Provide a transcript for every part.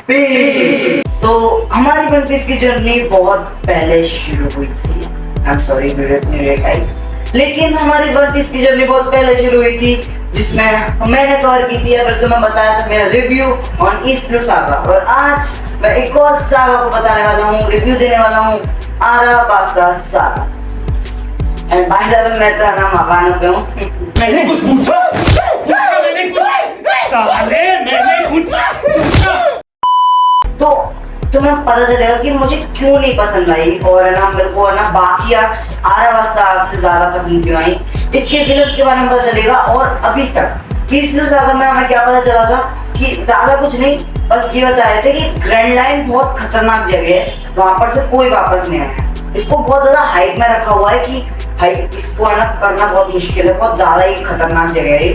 Peace। तो हमारी one piece की जर्नी बहुत पहले शुरू हुई थी। आई एम सॉरी वीडियो इतनी लेट आई, लेकिन हमारी वन पीस की जर्नी बहुत पहले शुरू हुई थी, जिसमें मैंने कवर की थी, अगर तुम्हें बताया था मेरा review on east blue saga. और आज मैं एक और सागा को बताने वाला हूँ, रिव्यू देने वाला हूँ, Arabasta saga. And by the way मैं तो नाम आवानो पे हूँ। मैंने कुछ पूछा मैंने साले मैंने पूछा। तो तुम्हें पता चलेगा कि मुझे क्यों नहीं पसंद आई, और है ना मेरे को है ना बाकी आर्क्स आराबास्ता आर्क से ज्यादा पसंद क्यों आई, इसके विलन्स के बारे में पता चलेगा। और अभी तक ईस्ट ब्लू सागा में हमें क्या पता चला था कि ज्यादा कुछ नहीं, बस ये बताए थे कि ग्रैंड लाइन बहुत खतरनाक जगह है, वहां पर से कोई वापस नहीं आया। इसको बहुत ज्यादा हाइप में रखा हुआ है कि भाई इसको है ना करना बहुत मुश्किल है, बहुत ज्यादा ही खतरनाक जगह है,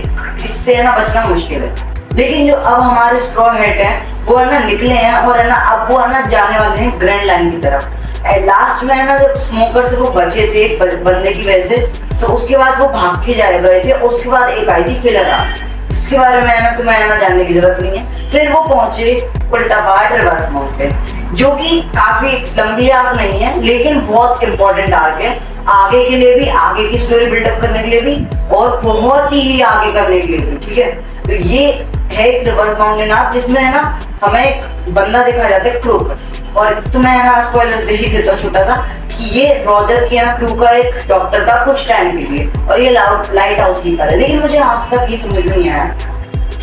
इससे है ना बचना मुश्किल है। लेकिन जो अब हमारे स्ट्रॉ हेड है वो है ना निकले हैं, और है ना अब वो है ना जाने वाले हैं ग्रैंड लाइन की तरफ। एंड लास्ट में है ना जब स्मोकर से वो बचे थे एक बंदे की वजह से, तो उसके बाद वो भाग के जाए गए थे। उसके बाद एक आई थी फिलर आर्क, जिसके बारे में है ना तुम्हें है ना जानने की जरूरत नहीं है। फिर वो पहुंचे उल्टा पहाड़ रिवर्स माउंटेन, जो कि काफी लंबी आर्क नहीं है, लेकिन बहुत इंपॉर्टेंट आर्क है आगे के लिए भी, आगे की स्टोरी बिल्डअप करने के लिए भी, और बहुत ही आगे करने के लिए भी। ठीक है, तो ये है एक रिवर्स माउंटेन आर्क, जिसमें है ना हमें एक बंदा दिखाया जाता है क्रोकस। और तुम्हें है ना स्पॉइलर दे ही देता छोटा सा कि ये रॉजर की क्रू का एक डॉक्टर था कुछ टाइम के लिए, और ये लाइट हाउस कीपर है। लेकिन मुझे आज तक ये समझ में नहीं आया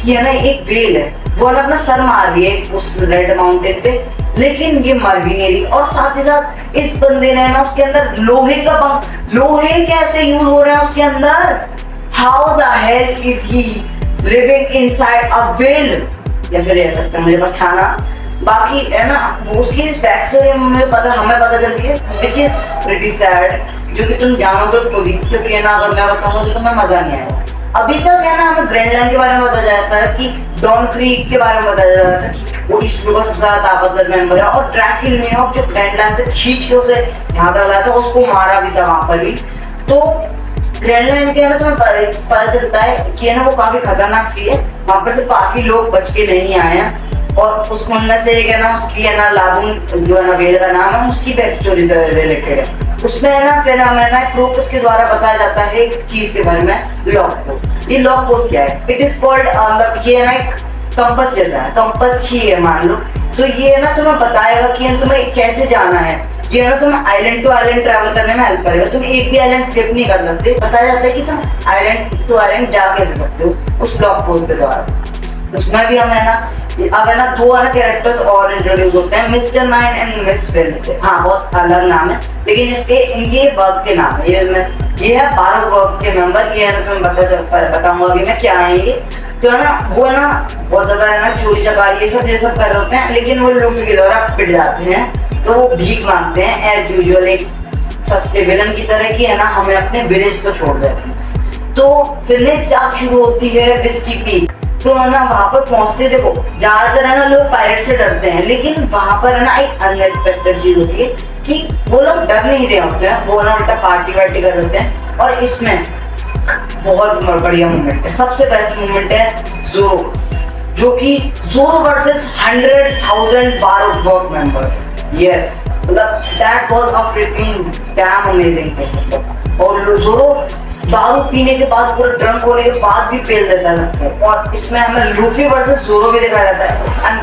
कि है ना एक वेल है, वो ना अपना सर मार रही है उस रेड माउंटेन पे, लेकिन ये मर भी नहीं रही। और साथ ही साथ इस बंदे ने ना उसके अंदर लोहे का बम, लोहे कैसे यूज हो रहे हैं उसके अंदर, how the hell is he living inside a well, या फिर कह सकते हैं मुझे बताना। बाकी है ना वो उसकी बैक स्टोरी हमें पता चलती है, विच इज प्रीटी सैड, जो कि तुम जानोगे खुद ही, क्योंकि है ना अगर मैं बताऊंगा तो तुम्हें मजा नहीं आएगा। अभी तक है ना हमें ग्रैंड लाइन के बारे में बताया जाता है कि डॉन क्रीक के बारे में बताया जाता है कि वो ईस्ट ब्लू का सबसे ज्यादा ताकतवर मेंबर है, और ड्रैकिल नियोक जो ग्रैंड लाइन से खींच के उसे यहाँ तक लाया था, उसको मारा भी था वहां पर भी। तो ग्रैंड लाइन के ना तुम्हें पता चलता है कि है ना वो काफी खतरनाक सी है, वहां पर से काफी लोग बच के नहीं आए हैं। और उसको उनमें से एक है ना उसकी है ना लागून जो है ना वेल का नाम है, उसकी बैक स्टोरी से रिलेटेड है। उसमें है ना फिर हमें ना क्रोकस के द्वारा बताया जाता है एक चीज के बारे में, लॉक पोस्ट। ये लॉक पोस्ट क्या है? इट इज कॉल्ड ये है ना एक कंपस जैसा है, कंपस ही है मान लो। तो ये है ना तुम्हें बताएगा कि तुम्हें कैसे जाना है, ये है ना तुम्हें आइलैंड टू आइलैंड ट्रैवल करने में हेल्प करेगा। तुम एक भी आइलैंड स्किप नहीं कर सकते, बताया जाता है कि तुम आइलैंड टू आइलैंड जा कैसे सकते हो उस ब्लॉग पोस्ट के द्वारा। उसमें भी हम है ना अब है ना दो अलग कैरेक्टर्स और इंट्रोड्यूस होते हैं, mister nine and miss Wednesday. हाँ बहुत अलग नाम है, लेकिन इनके वर्क के नाम है। ये है 12 वर्क के मेंबर, ये है ना तुम्हें बताऊंगा अभी मैं क्या है ये। तो है ना वो है ना बहुत ज्यादा है ना चोरी चकारी ये सब कर रहे होते हैं, लेकिन वो लूफी के द्वारा पिट जाते हैं, तो वो भीख मांगते हैं एज यूजुअल एक सस्ते विलन की तरह की, है ना हमें अपने विलेज को छोड़ देते हैं। तो फिर नेक्स्ट आर्क शुरू होती है विस्की पीक। तो है ना वहां पर पहुंचते, देखो ज्यादातर है ना लोग पायरेट से डरते हैं, लेकिन वहां पर है ना एक अनएक्सपेक्टेड चीज होती है कि वो लोग डर नहीं रहे होते हैं, वो ना उल्टा पार्टी वार्टी कर देते हैं। और इसमें बहुत बढ़िया मूवमेंट है, सबसे बेस्ट मूवमेंट है जोरो, जो कि जोरो वर्सेस 100,000 वर्क मेंबर्स। यस, मतलब that was a freaking dam amazing thing. और जोरो दारू पीने के बाद, पूरा ड्रंक होने के बाद भी पेल देता है। और इसमें हमें लूफी वर्सेस जोरो भी दिखाया जाता है,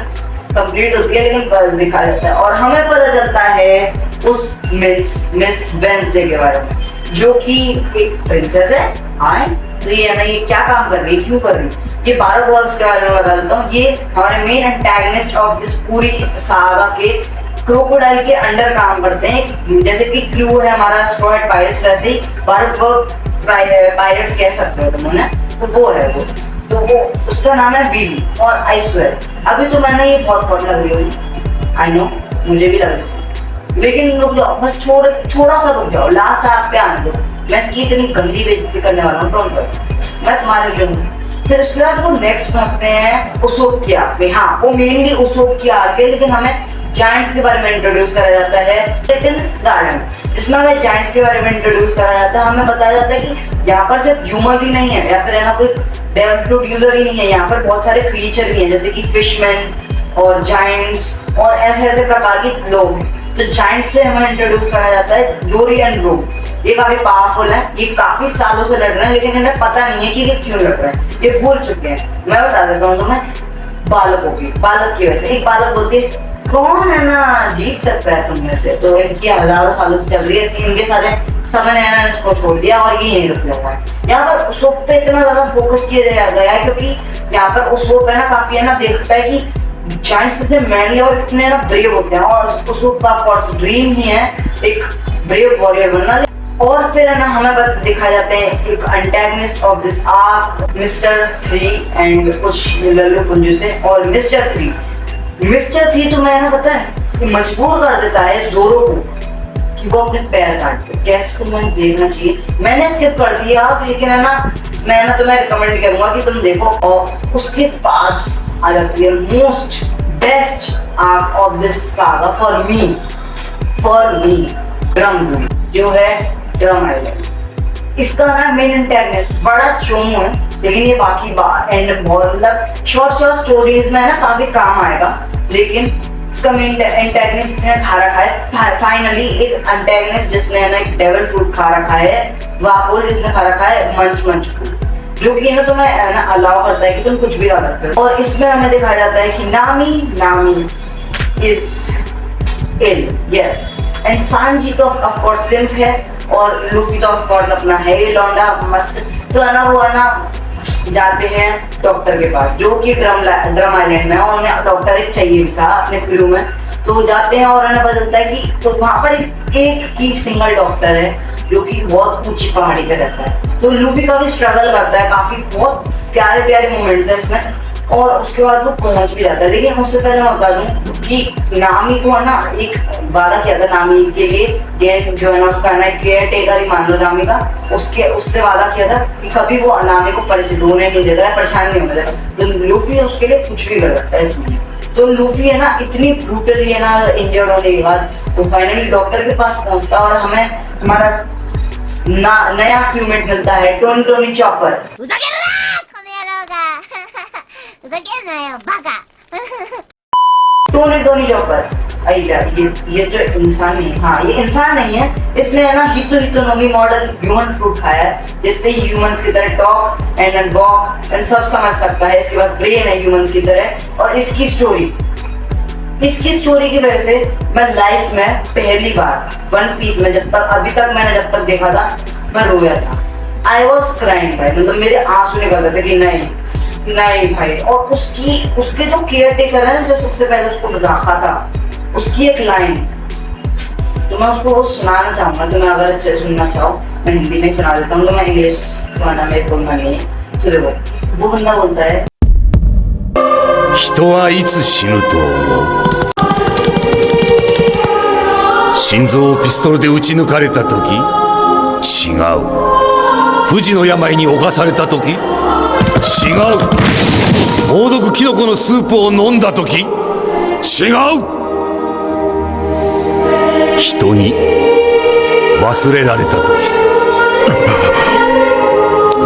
कंप्लीट होती है लेकिन दिखाया जाता है। और हमें पता चलता है उस मिस वेडनेसडे के बारे में, जो कि एक प्रिंसेस है। हाँ, तो ये है ना ये क्या काम कर रही है, क्यों कर रही है, ये 12 वर्क्स के बारे में बता देता हूँ। ये हमारे मेन एंटागनिस्ट ऑफ दिस पूरी सागा के क्रोकोडाइल के अंडर काम करते हैं, जैसे कि क्रू है हमारा स्ट्रॉ हेड पायरेट्स, वैसे ही 12 वर्क पायरेट्स कह सकते हो तुम उन्हें, तो वो है वो। तो वो उसका नाम है वीवी और आइसवेयर। अभी तो मैंने ये बहुत लग रही होगी, आई नो मुझे भी लग रही, लेकिन रुक जाओ बस थोड़ा सा रुक जाओ, लास्ट आर्क पे आने दो। मैं इसकी इतनी गंदी बेइज्जती करने वाला हूँ, डोंट वरी, मैं तुम्हारे लिए हूँ। फिर उसके बाद वो नेक्स्ट पहुंचते हैं उसोप की आर्क पे। हाँ वो मेनली उसोप की आर्क है, लेकिन हमें जायंट्स के बारे में इंट्रोड्यूस कराया जाता है लिटिल गार्डन, जिसमें हमें जायंट्स के बारे में इंट्रोड्यूस कराया जाता है। हमें बताया जाता है कि यहाँ पर सिर्फ ह्यूमंस ही नहीं है, या फिर है ना कोई डेविल फ्रूट यूजर ही नहीं है, यहाँ पर बहुत सारे क्रीचर भी हैं, जैसे कि फिशमैन, और जाइंट्स और ऐसे ऐसे प्रकार के लोग हैं। तो जाइंट से हमें इंट्रोड्यूस करा जाता है डोरियन ब्रूक। ये काफी पावरफुल है, ये काफी सालों से लड़ रहे हैं, लेकिन इन्हें पता नहीं है कि ये क्यों लड़ रहे हैं, ये भूल चुके हैं। मैं बता देता हूँ तुम्हें, बालक की वजह से। एक बालक बोलती है कौन है ना जीत सकता है तुम में से, तो इनकी हजारों सालों से चल रही है, इसकी इनके सारे समय ने इसको छोड़ दिया और ये यहीं रुक हुआ है। यहाँ पर उसोप पे इतना ज्यादा फोकस किया गया है क्योंकि यहाँ पर उसोप है ना काफी है ना देखता है कि जायंट्स कितने मैनली और कितने ना ब्रेव होते हैं, और उसको ऑफ कोर्स ड्रीम ही है एक ब्रेव वॉरियर बनना। और फिर है ना हमें दिखाए जाते हैं एक antagonist of this arc mister 3 and कुछ लल्लू कुंजू से। और मिस्टर 3 तो मैं ना पता है कि मजबूर कर देता है जोरो को कि वो अपने पैर काट दे। कैसे तुम्हें देखना चाहिए, मैंने स्किप कर दिया लेकिन है ना मैं ना तुम्हें रिकमेंड करूंगा कि तुम देखो। और उसके बाद आ जाती है most best arc of this saga for me drum जो है ड्रम आइलैंड। इसका ना मेन एंटेगनिस्ट बड़ा चोमू है, लेकिन ये बाकी एंड मतलब शॉर्ट स्टोरीज में ना काफी काम आएगा, लेकिन इसका मेन एंटेगनिस्ट ने खा रखा है फाइनली एक एंटेगनिस्ट जिसने ना एक डेविल फ्रूट खा रखा है, वापोल जिसने खा रखा है मंच फ्रूट, जो कि ना तुम्हें ना अलाउ करता है कि तुम कुछ भी खा सकते हो। और इसमें हमें दिखाया जाता है कि Nami is ill, yes, and Sanji तो ऑफ कोर्स सिम्प है, और लूफी तो ऑफ कोर्स अपना है ही लौंडा मस्त। तो है ना वो है ना जाते हैं डॉक्टर के पास जो कि ड्रम आइलैंड में, और उन्हें डॉक्टर एक चाहिए भी था अपने क्रू में। तो वो जाते हैं और उन्हें पता चलता है कि तो वहां पर एक ही सिंगल डॉक्टर है जो कि बहुत ऊंची पहाड़ी पे रहता है। तो लूफी का भी स्ट्रगल करता है, काफी बहुत प्यारे मोमेंट्स है इसमें, और उसके बाद वो पहुंच भी जाता है। लेकिन उससे पहले मैं बता दूं कि नामी को है ना एक वादा किया था नामी के लिए, गेन जो है ना उसका ना केयर टेकर ही मान लो नामी का, उससे वादा किया था कि कभी वो नामी को रोने नहीं देता है, परेशान नहीं होने देता। तो लूफी उसके लिए कुछ भी कर सकता है इसमें। तो लूफी है ना इतनी ब्रूटली है ना इंजर्ड होने के बाद तो फाइनली डॉक्टर के पास पहुंचता है, और हमें हमारा नया क्यूमेट मिलता है टोनी चॉपर। टोनी चॉपर ये जो इंसान नहीं है, हाँ ये इंसान नहीं है, इसने है ना हितोनोमी मॉडल ह्यूमन फ्रूट खाया है, जिससे ह्यूमंस की तरह टॉक एंड वॉक एंड सब समझ सकता है। इसके पास ब्रेन है ह्यूमंस की तरह। और इसकी स्टोरी की वजह से मैं लाइफ में पहली बार वन पीस में जब तक देखा था मैं रोया था। आई वॉज क्राइंग भाई, मतलब मेरे आंसू निकल रहे थे कि नहीं भाई। और उसके जो केयर टेकर है जो सबसे पहले उसको रखा था, उसकी एक लाइन तो मैं उसको सुनाना चाहूंगा। तो मैं अगर सुनना चाहो मैं हिंदी में सुना देता हूँ, तो मैं इंग्लिश सुनाना मेरे को नहीं है। तो देखो वो बंदा बोलता है, 人はいつ死ぬと思う？心臓をピストルで撃ち抜かれた時？違う。不治の病に侵された時？違う。猛毒キノコのスープを飲んだ時？違う。人に忘れられた時さ。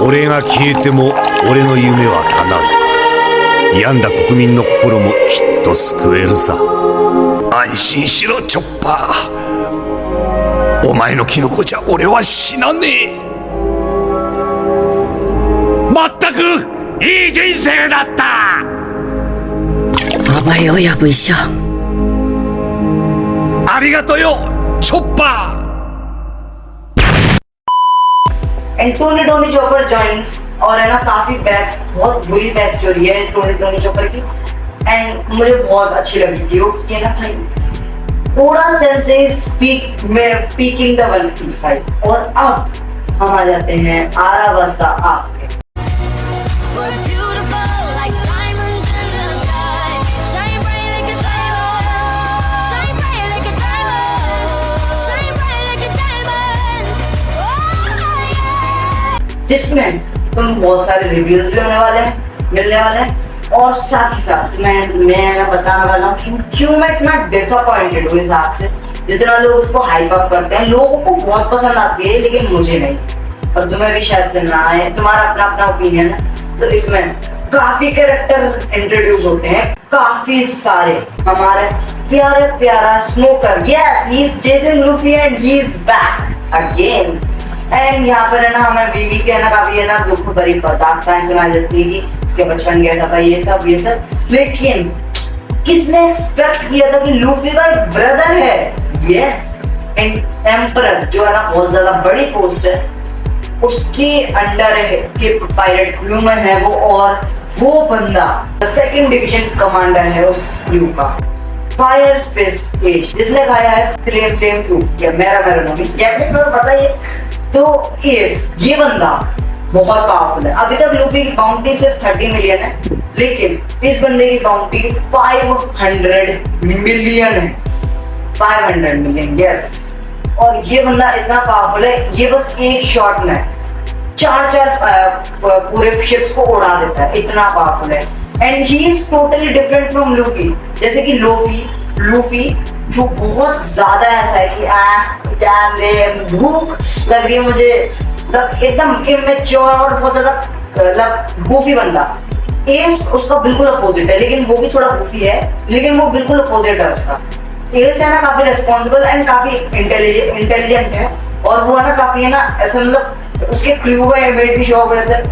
俺が消えても俺の夢は叶う。病んだ国民の心もきっと救えるさ。安心しろチョッパー。お前のキノコじゃ俺は死なねえ。まったくいい人生だった。阿白有也不像。ありがとよチョッパー。एंड टोनी चॉपर जॉइंस, और है ना काफी बहुत बुरी बैक स्टोरी है टोनी चॉपर की, एंड मुझे बहुत अच्छी लगी थी वो कि ना भाई थोड़ा sense is peaking the One Piece भाई। और अब हम आ जाते हैं आरावस्ता आर्क पे। जिसमें तुम बहुत सारे रिव्यूज भी मिलने वाले हैं, और साथ ही साथ मैं ना बताने वाला हूँ कि क्यों मैं इतना डिसअपॉइंटेड हूँ। हिसाब से जितना लोग उसको हाइप अप करते हैं, लोगों को बहुत पसंद आती है लेकिन मुझे नहीं, और तुम्हें भी शायद से ना आए, तुम्हारा अपना ओपिनियन है। तो इसमें काफी कैरेक्टर इंट्रोड्यूस होते हैं, काफी सारे। हमारे प्यारे प्यारा smoker, yes he is chasing Luffy and he is back again. And यहाँ पर है ना हमें वीवी के है ना काफी है ना दुख भरी दास्तान सुनाई देती है कि उसके बचपन कैसा था, ये सब। लेकिन किसने एक्सपेक्ट किया था कि लूफी का एक ब्रदर है, यस एम्परर, जो है ना बहुत ज्यादा बड़ी पोस्ट है, उसके अंडर है के पायरेट क्रू में है वो, और वो बंदा सेकंड डिवीजन कमांडर है उस क्रू का, फायर फिस्ट एश, जिसने खाया है फ्लेम फ्रूट। या मेरा नाम जैपनीज में पता है। तो ये बंदा बहुत पावरफुल है। अभी तक लूफी की बाउंटी सिर्फ 30 मिलियन है, लेकिन इस बंदे की बाउंटी 500 मिलियन है। 500 मिलियन, यस। और ये बंदा इतना पावरफुल है, ये बस एक शॉट में 4 पूरे शिप्स को उड़ा देता है, इतना पावरफुल है। And he is totally different from Luffy. जैसे कि लूफी जो बहुत ज्यादा ऐसा है कि भूख लग रही है मुझे, मतलब एकदम इमेच्योर और बहुत ज्यादा मतलब गूफी बंदा। एस उसका बिल्कुल अपोजिट है, लेकिन वो भी थोड़ा गूफी है, लेकिन वो बिल्कुल अपोजिट है उसका। एस है ना काफी रिस्पॉन्सिबल एंड काफी इंटेलिजेंट है, और वो है ना काफी है ना ऐसा मतलब उसके क्रू में मेट भी शौक रहता है।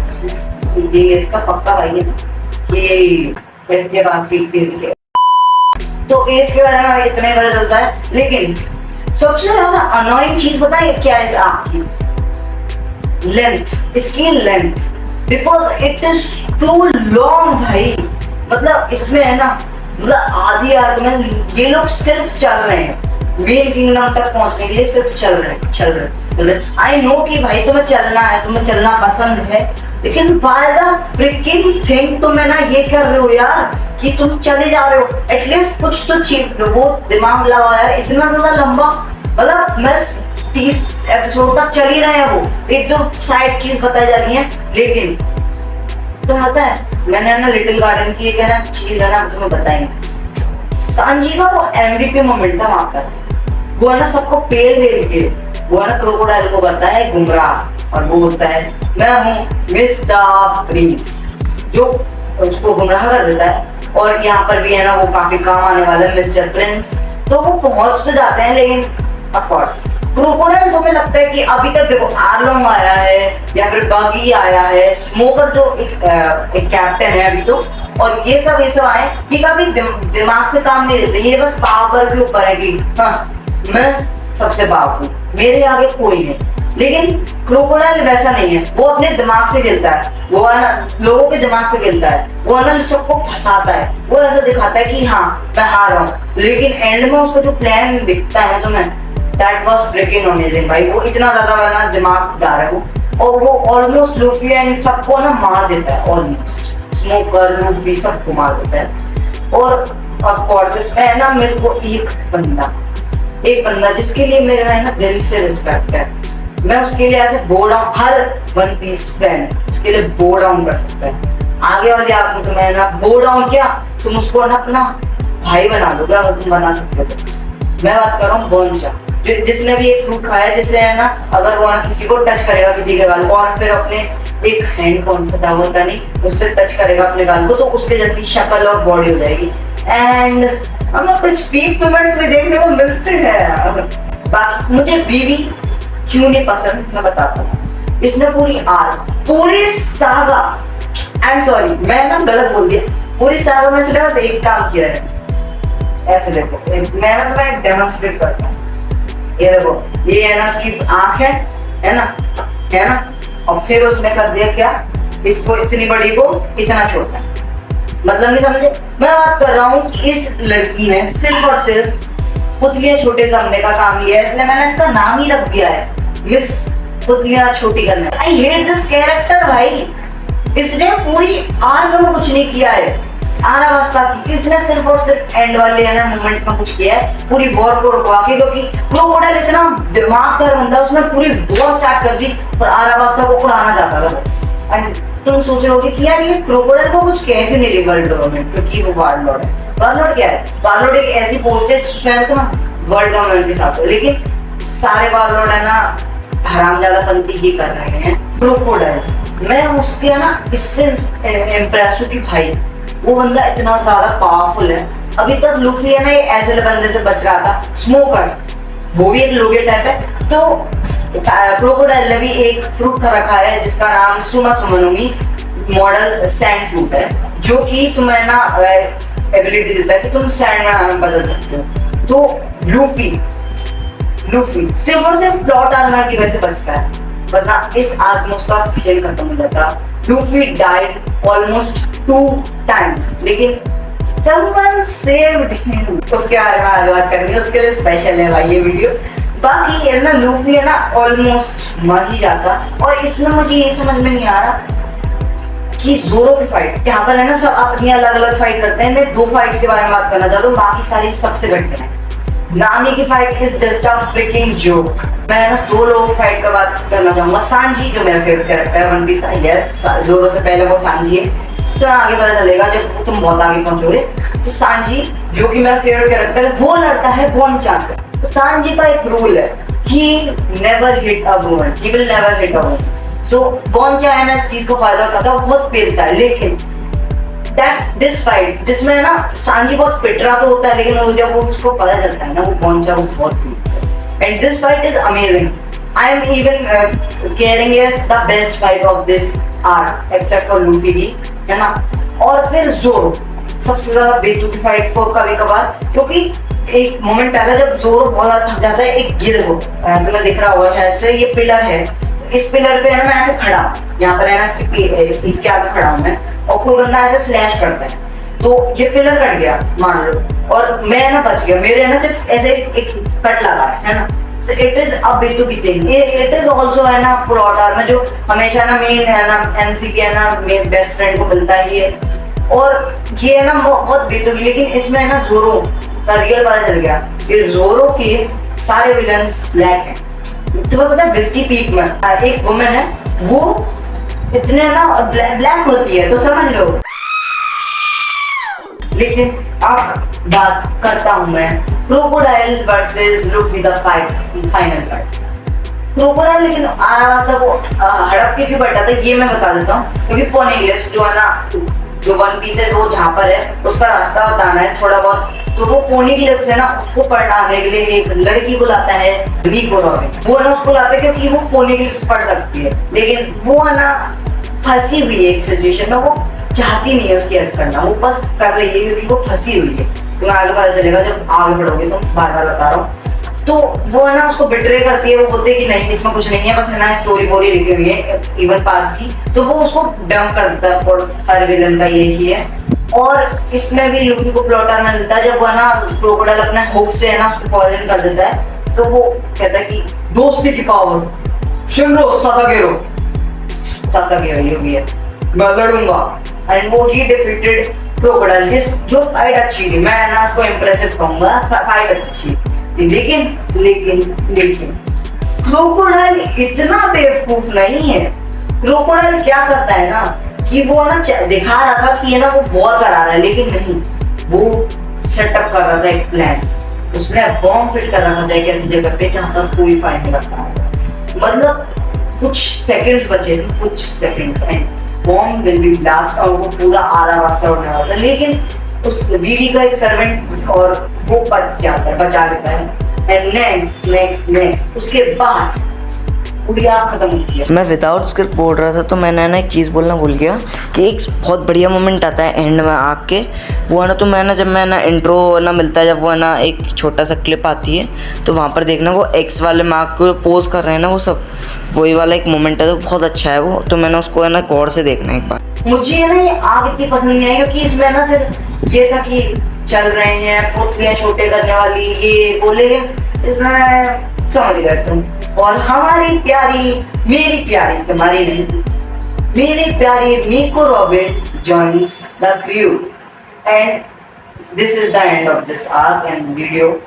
ये इसका पक्का भाई है ये बात तो एस के बारे में इतना ही पता चलता है। लेकिन सबसे ज्यादा अनोइंग चीज पता है क्या है आपकी? लेंथ, इसकी length, because it is too long भाई। मतलब इसमें है ना मतलब आधी आर्क में ये लोग सिर्फ चल रहे हैं मेन किंगडम तक पहुंचने के लिए, सिर्फ चल रहे। आई नो कि भाई तुम्हें चलना है, तुम्हें चलना पसंद है, लेकिन बाय द फ्रिकिंग थिंग तुम है ना ये कर रहे हो यार कि तुम चले जा रहे हो, एटलीस्ट कुछ तो चीज वो दिमाग लगाओ यार। इतना ज्यादा लंबा, मतलब मैं 30 एपिसोड तक चल ही रहे हैं, वो एक दो साइड चीज बताई जा रही है। लेकिन तुम्हें पता है मैंने ना लिटिल गार्डन की एक है ना चीज है ना तुम्हें बताएंगे। सांजी का वो एमवीपी मोमेंट था वहां पर, वो है ना सबको पेल के वो है ना क्रोकोडाइल को करता है गुमराह, और वो बोलता है मैं हूँ मिस्टर प्रिंस, जो उसको गुमराह कर देता है। और यहाँ पर भी है ना वो काफी काम आने वाला है मिस्टर प्रिंस। तो वो पहुंच तो जाते हैं, लेकिन ऑफ कोर्स क्रोकोडाइल तुम्हें लगता है कि अभी तक देखो आर्लोंग आया है या फिर बगी आया है, स्मोकर जो एक कैप्टन है अभी तो, और ये सब आए कि काफी दिमाग से काम नहीं लेते, ये बस पावर के ऊपर है कि हाँ मैं सबसे पावरफुल, मेरे आगे कोई नहीं। लेकिन क्रोकोडाइल वैसा नहीं है, वो अपने दिमाग से खेलता है, वो है ना लोगों के दिमाग से खेलता है, वो है ना सबको फंसाता है, वो ऐसा दिखाता है कि हाँ मैं हार रहा हूँ, लेकिन एंड में उसका जो प्लान दिखता है ना तुम्हें, दैट वाज फ्रिकिंग अमेजिंग भाई। वो इतना ज्यादा है ना दिमागदार है वो, और वो ऑलमोस्ट लूफी एंड सबको ना मार देता है, ऑलमोस्ट स्मोकर लूफी सबको मार देता है। और ऑफ कोर्स इसमें है ना मेरे को एक बंदा जिसके लिए मेरा है ना दिल से रिस्पेक्ट है, मैं उसके लिए ऐसे बो डाउन, हर वन पीस फैन उसके लिए बो डाउन कर सकता है। आगे वाले आप तो मैं ना बो डाउन किया, तुम उसको ना अपना भाई बना दोगे अगर तुम बना सकते हो तो। मैं बात कर रहा हूँ बोनचा, जिसने भी एक फ्रूट खाया, जिससे है ना अगर वो ना किसी को टच करेगा किसी के गाल को, और फिर अपने एक हैंड कौन सा था वो पता नहीं, उससे टच करेगा अपने गाल को, तो उसके जैसी शक्ल और बॉडी हो जाएगी। एंड हमें कुछ पीक मोमेंट्स भी देखने को मिलते हैं। बाकी मुझे वीवी क्यों नहीं पसंद मैं बताता हूँ। इसने पूरी सागा, आई एम सॉरी मैं ना गलत बोल दिया, पूरी सागा में इसने बस एक काम किया है। ऐसे देखो मैं ना तुम्हें डेमोन्स्ट्रेट करता हूँ, ये देखो ये है ना उसकी आंख है ना, और फिर उसने कर दिया क्या, इसको इतनी बड़ी को इतना छोटा, मतलब नहीं समझे। मैं बात कर रहा हूँ इस लड़की ने सिर्फ और सिर्फ पुतलियां छोटे करने का काम लिया है, इसलिए मैंने इसका नाम ही रख दिया है मिस पुतलियां छोटी करने। आई हेट दिस कैरेक्टर भाई, इसने पूरी आर्क में कुछ नहीं किया है आरावास्ता की, इसने सिर्फ और सिर्फ एंड वाले है ना मोमेंट में कुछ किया है पूरी वॉर को रुकवा के, क्योंकि क्रोकोडाइल इतना दिमागदार बंदा, उसने पूरी वॉर स्टार्ट कर दी और आरावास्ता को उड़ाना चाहता था। एंड तुम सोच रहे कि यार ये क्रोकोडाइल को कुछ कह क्यों नहीं रही वर्ल्ड गवर्नमेंट, क्योंकि वो वारलॉर्ड है। वारलॉर्ड क्या है? वारलॉर्ड एक ऐसी पोस्ट है जिसमें तो वर्ल्ड गवर्नमेंट के साथ हो, लेकिन सारे वारलॉर्ड है ना हरामजादापंती ही कर रहे हैं। क्रोकोडाइल मैं उसके है ना इससे इम्प्रेस हूँ कि भाई वो बंदा इतना ज्यादा पावरफुल है। अभी तक लूफी है ना ये ऐसे बंदे से बच रहा था, स्मोकर, वो भी एक लोगे टाइप है। तो क्रोकोडाइल ने भी एक फ्रूट खा रखा है जिसका नाम सुमा सुमानुमी मॉडल सैंड फ्रूट है, जो कि तुम्हें ना एबिलिटी देता है कि तुम सैंड में बदल सकते हो। तो लूफी सिर्फ और सिर्फ प्लॉट आर्मर की वजह से बचता है, वरना इस आर्क में उसका खेल खत्म हो जाता। लूफी डाइड ऑलमोस्ट 2 times, लेकिन someone saved him। उसके बारे में आज बात करेंगे, उसके लिए स्पेशल है भाई ये वीडियो। बाकी है ना लूफी है ना ऑलमोस्ट मर ही जाता। और इसमें मुझे ये समझ में नहीं आ रहा कि जोरो की फाइट, यहाँ पर है ना सब अपनी अलग अलग फाइट करते हैं। मैं 2 फाइट के बारे में बात करना चाहता हूँ, बाकी सारी सबसे घटिया है। नामी की fight is just a fricking joke. मैं ना 2 लोगों की फाइट का बात करना चाहूंगा। सांजी जो मेरा फेवरेट कैरेक्टर है वन पीस, यस जोरो से पहले वो सांजी है, तो आगे पता चलेगा जब तुम बहुत आगे पहुंचोगे। तो सांजी जो कि मेरा फेवरेट कैरेक्टर है वो लड़ता है बोनचान से। तो सांजी का एक रूल है, he never hit a woman, he will never hit a woman. So Bonchan इस चीज को फायदा उठाता है, वो बहुत पेलता है। लेकिन दिस फाइट जिसमें ना सांजी बहुत पिटरा तो होता है, लेकिन वो जब वो उसको पता चलता है ना वो बोनचा वो बहुत पीटता है। And this fight is amazing. I am even caring as the best fight of this arc except for Luffy की, है ना। और फिर जोरो सबसे ज्यादा बेतुकी फाइट को कभी कभार, क्योंकि एक मोमेंट आता है जब जोरो बहुत ज्यादा थक जाता है। एक गिल हो तुम्हें दिख रहा होगा शायद से, ये पिलर है, तो इस पिलर पे है ना मैं ऐसे खड़ा हूँ, यहाँ पर है ना इसके आगे खड़ा हूँ मैं, और कोई बंदा ऐसे स्लैश करता है तो ये पिलर कट गया मान लो, और मैं ना बच गया, मेरे ना सिर्फ ऐसे एक कट लगा है ना। इट इज अ बेतुकी थिंग। इट इज आल्सो है ना प्लॉट आर्मर जो हमेशा ना मेन है ना एमसी के है ना मेन बेस्ट फ्रेंड को मिलता ही है, और ये है ना बहुत बेतुकी। लेकिन इसमें है ना जोरो का रियल पता चल गया कि जोरो के सारे विलन्स ब्लैक हैं। तुम्हें पता है विस्की पीक में एक वुमेन है, वो इतने ना ब्लैक होती है, तो समझ लो। लेकिन अब बात करता हूं मैं crocodile versus Luffy the final fight. Crocodile लेकिन आराम वो हड़प के क्यों बैठा था ये मैं बता देता हूँ, क्योंकि पोनीग्लिफ्स जो है ना जो वन पीस है वो जहाँ पर है उसका रास्ता बताना है थोड़ा बहुत, तो वो पोनीग्लिफ्स है ना उसको पढ़ाने के लिए एक लड़की को लाता है निको रॉबिन। वो है ना उसको लाता है क्योंकि वो पोनीग्लिफ्स पढ़ सकती है, लेकिन वो है ना फंसी हुई है एक सिचुएशन में, वो चाहती नहीं है उसकी हेल्प करना, वो बस कर रही है क्योंकि वो फंसी हुई है। तुम्हें आगे पता चलेगा जब आगे बढ़ोगे, तो बार बार बता रहा हूँ। तो वो है ना उसको बिट्रे करती है, वो बोलते हैं कि नहीं इसमें कुछ नहीं है, बस है ना स्टोरी बोरी लिखी हुई है इवन पास की, तो वो उसको डंप कर देता है। ऑफ कोर्स हर विलन का यही है। और इसमें भी लूफी को प्लॉट आर्मर मिलता है जब वो है ना क्रोकोडाइल अपने हुक से है ना उसको पॉइजन कर देता है, तो वो कहता है कि दोस्ती की पावर शिनरो सासागेरो ये भी है, मैं लड़ूंगा। एंड वो ही डिफीटेड क्रोकोडाइल, जो फाइट अच्छी थी, मैं ना उसको इम्प्रेसिव कहूंगा, फाइट अच्छी। लेकिन क्रोकोडाइल इतना बेवकूफ नहीं है। क्रोकोडाइल क्या करता है ना कि वो ना दिखा रहा था कि ये ना वो वॉर करा रहा है, लेकिन नहीं, वो सेटअप कर रहा था एक प्लान। उसने बॉम्ब फिट कर रखा था एक ऐसी जगह पे जहां पर कोई फाइट नहीं करता। मतलब कुछ सेकंड्स बचे थे, कुछ seconds, and bomb will be blast और वो पूरा आधा रास्ता उड़ने वाला था। लेकिन उस वीवी का एक सर्वेंट और वो बचा लेता है। एंड नेक्स्ट उसके बाद पूरी आग खत्म होती है। मैं विदाउट स्क्रिप्ट बोल रहा था, तो मैंने ना एक चीज़ बोलना भूल गया कि एक बहुत बढ़िया मोमेंट आता है एंड में आग के, वो है ना, तो मैं ना जब मैं ना इंट्रो ना मिलता है, जब वो है ना एक छोटा सा क्लिप आती है, तो वहाँ पर देखना वो एक्स वाले मार्क को पोज कर रहे हैं ना, वो सब वही वाला एक मोमेंट है, तो बहुत अच्छा है वो, तो मैंने उसको है ना गौर से देखना एक बार। मुझे है ना ये आग इतनी पसंद नहीं आई, क्योंकि इसमें ना सिर्फ ये था कि चल रहे हैं पुतलियां छोटे करने वाली ये बोले, इसमें समझ गए तुम। और हमारी प्यारी मेरी प्यारी तुम्हारी नहीं, मेरी प्यारी निको robin joins the crew, and this is the end of this arc and video.